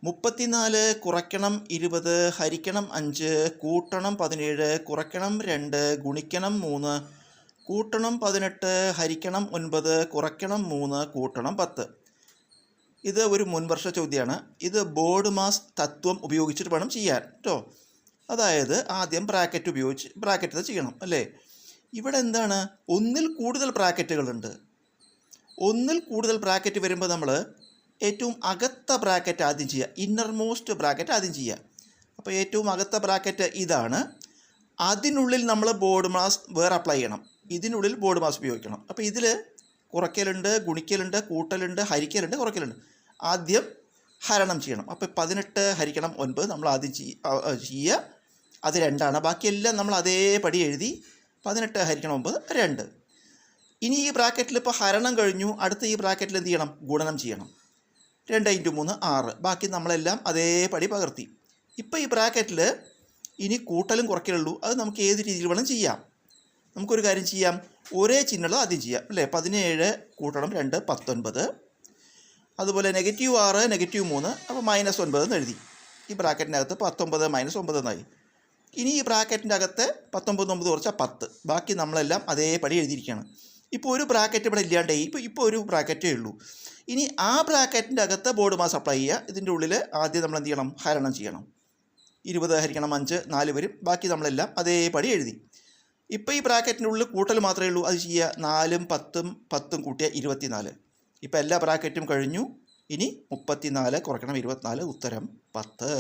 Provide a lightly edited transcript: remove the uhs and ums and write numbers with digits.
34 കുറയ്ക്കണം 20 ഹരിക്കണം 5 കൂട്ടണം 17 കുറയ്ക്കണം 2 ഗുണിക്കണം 3 കൂട്ടണം 18 ഹരിക്കണം 9 കുറയ്ക്കണം 3 കൂട്ടണം 10. ഇത് ഒരു മുൻവർഷ ചോദ്യമാണ്. ഇത് ബോർഡ് മാസ് തത്വം ഉപയോഗിച്ചിട്ട് വേണം ചെയ്യാൻ കേട്ടോ. അതായത് ആദ്യം ബ്രാക്കറ്റ് ചെയ്യണം അല്ലേ. ഇവിടെ എന്താണ്, ഒന്നിൽ കൂടുതൽ ബ്രാക്കറ്റുകളുണ്ട്. ഒന്നിൽ കൂടുതൽ ബ്രാക്കറ്റ് വരുമ്പോൾ നമ്മൾ ഏറ്റവും അകത്ത ബ്രാക്കറ്റ് ആദ്യം ചെയ്യുക, ഇന്നർ മോസ്റ്റ് ബ്രാക്കറ്റ് ആദ്യം ചെയ്യുക. അപ്പോൾ ഏറ്റവും അകത്ത ബ്രാക്കറ്റ് ഇതാണ്. അതിനുള്ളിൽ നമ്മൾ ബോർഡ് മാസ് വേറെ അപ്ലൈ ചെയ്യണം. ഇതിനുള്ളിൽ ബോർഡ് മാസ് ഉപയോഗിക്കണം. അപ്പോൾ ഇതിൽ കുറയ്ക്കലുണ്ട്, ഗുണിക്കലുണ്ട്, കൂട്ടലുണ്ട്, ഹരിക്കലുണ്ട്, കുറയ്ക്കലുണ്ട്. ആദ്യം ഹരണം ചെയ്യണം. അപ്പോൾ 18 ഹരിക്കണം 9 നമ്മൾ ആദ്യം ചെയ്യുക. അത് 2ആണ്. ബാക്കിയെല്ലാം നമ്മൾ അതേപടി എഴുതി 18 ഹരിക്കണം 9 2. ഇനി ഈ ബ്രാക്കറ്റിൽ ഇപ്പോൾ ഹരണം കഴിഞ്ഞു. അടുത്ത ഈ ബ്രാക്കറ്റിൽ എന്ത് ചെയ്യണം, ഗുണനം ചെയ്യണം. 2 × 3 6. ബാക്കി നമ്മളെല്ലാം അതേപടി പകർത്തി. ഇപ്പോൾ ഈ ബ്രാക്കറ്റിൽ ഇനി കൂട്ടലും കുറയ്ക്കലുള്ളൂ. അത് നമുക്ക് ഏത് രീതിയിൽ വേണം ചെയ്യാം. നമുക്കൊരു കാര്യം ചെയ്യാം, ഒരേ ചിഹ്നമുള്ളത് ആദ്യം ചെയ്യാം അല്ലേ. 17 കൂട്ടണം 2 19. അതുപോലെ -6 -3 അപ്പോൾ -9 എന്ന് എഴുതി. ഈ ബ്രാക്കറ്റിൻ്റെ അകത്ത് 19 -9 എന്നായി. ഇനി ഈ ബ്രാക്കറ്റിൻ്റെ അകത്ത് 19 9 കുറച്ചാൽ 10. ബാക്കി നമ്മളെല്ലാം അതേപടി എഴുതിയിരിക്കുകയാണ്. ഇപ്പോൾ ഒരു ബ്രാക്കറ്റ് ഇവിടെ ഇല്ലാണ്ടേ, ഇപ്പോൾ ഒരു ബ്രാക്കറ്റേ ഉള്ളൂ. ഇനി ആ ബ്രാക്കറ്റിൻ്റെ അകത്ത് ബോർഡ് മാസ് അപ്ലൈ ചെയ്യുക. ഇതിൻ്റെ ഉള്ളിൽ ആദ്യം നമ്മൾ എന്ത് ചെയ്യണം, ഹരണം ചെയ്യണം. 20 ഹരിക്കണം 5 4 വരും. ബാക്കി നമ്മളെല്ലാം അതേപടി എഴുതി. ഇപ്പോൾ ഈ ബ്രാക്കറ്റിൻ്റെ ഉള്ളിൽ കൂട്ടൽ മാത്രമേ ഉള്ളൂ. അത് ചെയ്യുക. 4 10 10 കൂട്ടിയ 24. ഇപ്പോൾ എല്ലാ ബ്രാക്കറ്റും കഴിഞ്ഞു. ഇനി 34 കുറയ്ക്കണം 24, ഉത്തരം 10.